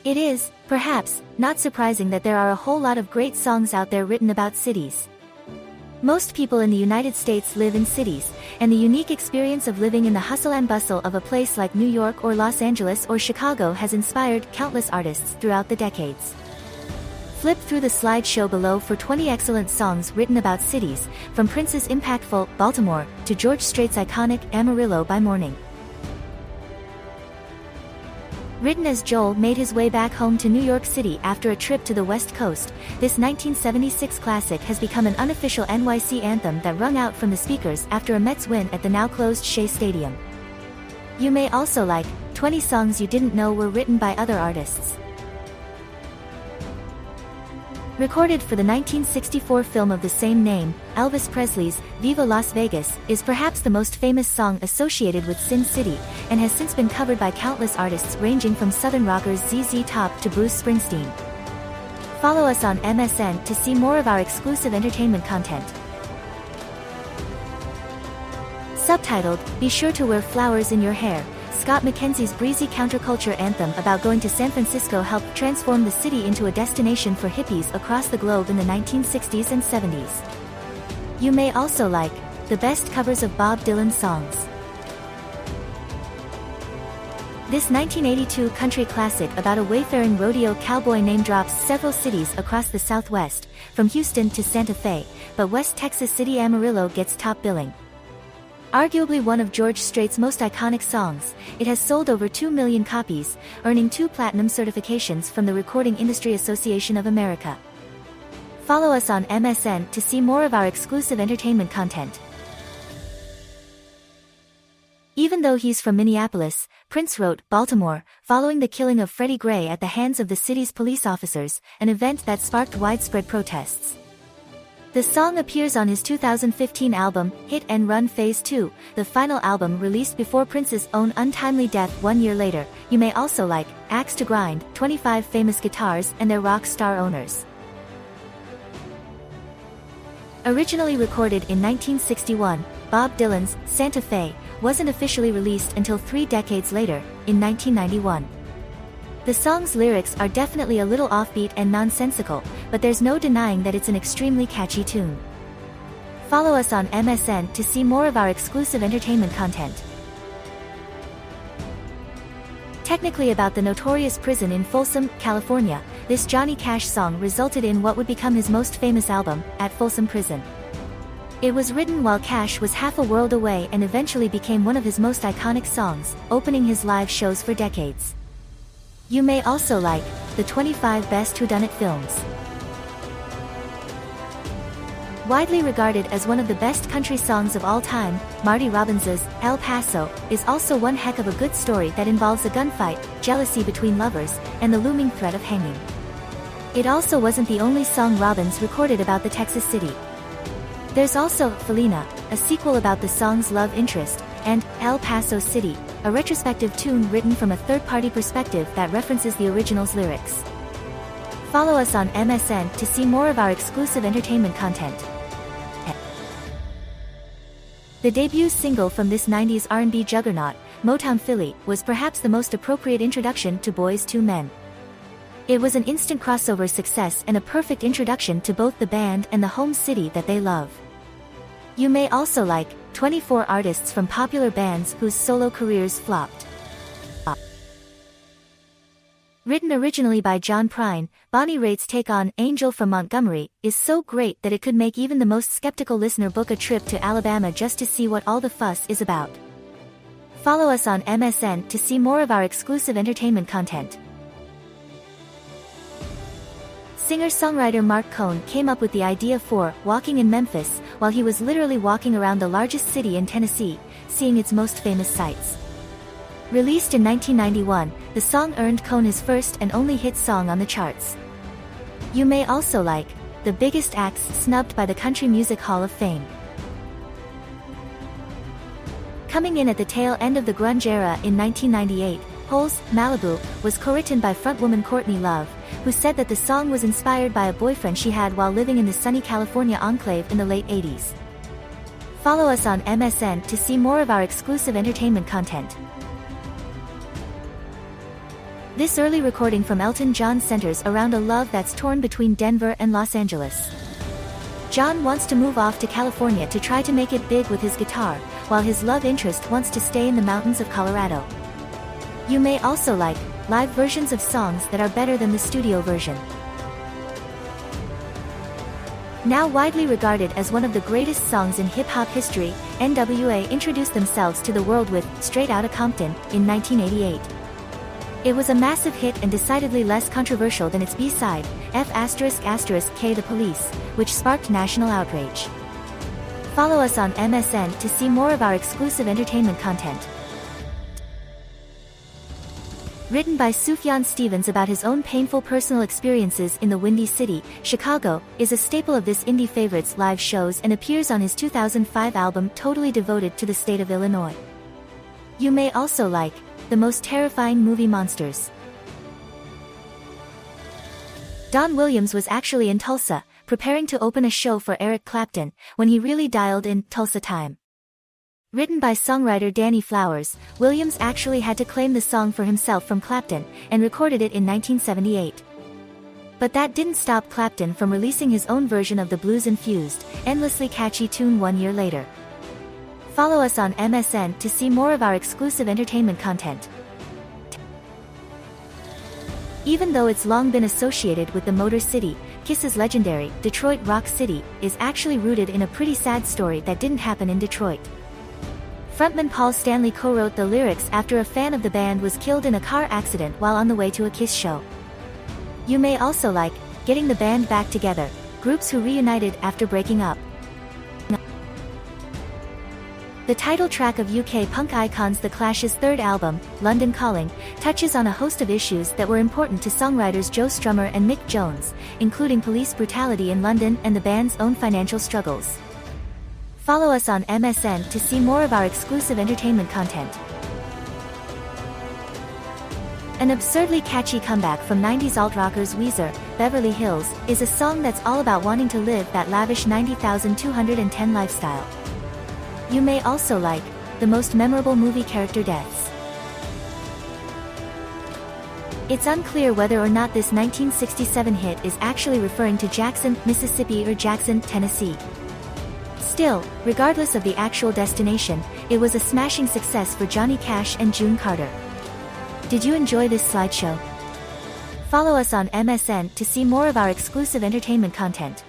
It is, perhaps, not surprising that there are a whole lot of great songs out there written about cities. Most people in the United States live in cities, and the unique experience of living in the hustle and bustle of a place like New York or Los Angeles or Chicago has inspired countless artists throughout the decades. Flip through the slideshow below for 20 excellent songs written about cities, from Prince's impactful Baltimore to George Strait's iconic Amarillo by Morning. Written as Joel made his way back home to New York City after a trip to the West Coast, this 1976 classic has become an unofficial NYC anthem that rung out from the speakers after a Mets win at the now-closed Shea Stadium. You may also like 20 songs you didn't know were written by other artists. Recorded for the 1964 film of the same name, Elvis Presley's Viva Las Vegas is perhaps the most famous song associated with Sin City, and has since been covered by countless artists ranging from Southern rockers ZZ Top to Bruce Springsteen. Follow us on MSN to see more of our exclusive entertainment content. Subtitled, Be Sure to Wear Flowers in Your Hair, Scott McKenzie's breezy counterculture anthem about going to San Francisco helped transform the city into a destination for hippies across the globe in the 1960s and 70s. You may also like the best covers of Bob Dylan songs. This 1982 country classic about a wayfaring rodeo cowboy name drops several cities across the Southwest, from Houston to Santa Fe, but West Texas city Amarillo gets top billing. Arguably one of George Strait's most iconic songs, it has sold over 2 million copies, earning 2 platinum certifications from the Recording Industry Association of America. Follow us on MSN to see more of our exclusive entertainment content. Even though he's from Minneapolis, Prince wrote Baltimore following the killing of Freddie Gray at the hands of the city's police officers, an event that sparked widespread protests. The song appears on his 2015 album, Hit and Run Phase 2, the final album released before Prince's own untimely death 1 year later. You may also like Axe to Grind, 25 famous guitars and their rock star owners. Originally recorded in 1961, Bob Dylan's Santa Fe wasn't officially released until 3 decades later, in 1991. The song's lyrics are definitely a little offbeat and nonsensical, but there's no denying that it's an extremely catchy tune. Follow us on MSN to see more of our exclusive entertainment content. Technically about the notorious prison in Folsom, California, this Johnny Cash song resulted in what would become his most famous album, At Folsom Prison. It was written while Cash was half a world away and eventually became one of his most iconic songs, opening his live shows for decades. You may also like the 25 best whodunit films. Widely regarded as one of the best country songs of all time, Marty Robbins's El Paso is also one heck of a good story that involves a gunfight, jealousy between lovers, and the looming threat of hanging. It also wasn't the only song Robbins recorded about the Texas city. There's also Felina, a sequel about the song's love interest, and El Paso City, a retrospective tune written from a third-party perspective that references the original's lyrics. Follow us on MSN to see more of our exclusive entertainment content. The debut single from this 90s R&B juggernaut, Motown Philly, was perhaps the most appropriate introduction to Boyz II Men. It was an instant crossover success and a perfect introduction to both the band and the home city that they love. You may also like 24 artists from popular bands whose solo careers flopped. Written originally by John Prine, Bonnie Raitt's take on Angel from Montgomery is so great that it could make even the most skeptical listener book a trip to Alabama just to see what all the fuss is about. Follow us on MSN to see more of our exclusive entertainment content. Singer-songwriter Marc Cohn came up with the idea for Walking in Memphis while he was literally walking around the largest city in Tennessee, seeing its most famous sights. Released in 1991, the song earned Cohn his first and only hit song on the charts. You may also like The Biggest Acts snubbed by the Country Music Hall of Fame. Coming in at the tail end of the grunge era in 1998, Hole's Malibu was co-written by frontwoman Courtney Love, who said that the song was inspired by a boyfriend she had while living in the sunny California enclave in the late 80s. Follow us on MSN to see more of our exclusive entertainment content. This early recording from Elton John centers around a love that's torn between Denver and Los Angeles. John wants to move off to California to try to make it big with his guitar, while his love interest wants to stay in the mountains of Colorado. You may also like live versions of songs that are better than the studio version. Now widely regarded as one of the greatest songs in hip-hop history, NWA introduced themselves to the world with Straight Outta Compton in 1988. It was a massive hit and decidedly less controversial than its B-side, F***K The Police, which sparked national outrage. Follow us on MSN to see more of our exclusive entertainment content. Written by Sufjan Stevens about his own painful personal experiences in the Windy City, Chicago, is a staple of this indie favorites live shows and appears on his 2005 album totally devoted to the state of Illinois. You may also like The Most Terrifying Movie Monsters. Don Williams was actually in Tulsa, preparing to open a show for Eric Clapton, when he really dialed in Tulsa Time. Written by songwriter Danny Flowers, Williams actually had to claim the song for himself from Clapton, and recorded it in 1978. But that didn't stop Clapton from releasing his own version of the blues-infused, endlessly catchy tune 1 year later. Follow us on MSN to see more of our exclusive entertainment content. Even though it's long been associated with the Motor City, Kiss's legendary Detroit Rock City is actually rooted in a pretty sad story that didn't happen in Detroit. Frontman Paul Stanley co-wrote the lyrics after a fan of the band was killed in a car accident while on the way to a Kiss show. You may also like Getting the Band Back Together, groups who reunited after breaking up. The title track of UK punk icons The Clash's third album, London Calling, touches on a host of issues that were important to songwriters Joe Strummer and Mick Jones, including police brutality in London and the band's own financial struggles. Follow us on MSN to see more of our exclusive entertainment content. An absurdly catchy comeback from 90s alt-rockers Weezer, Beverly Hills, is a song that's all about wanting to live that lavish 90,210 lifestyle. You may also like The Most Memorable Movie Character Deaths. It's unclear whether or not this 1967 hit is actually referring to Jackson, Mississippi or Jackson, Tennessee. Still, regardless of the actual destination, it was a smashing success for Johnny Cash and June Carter. Did you enjoy this slideshow? Follow us on MSN to see more of our exclusive entertainment content.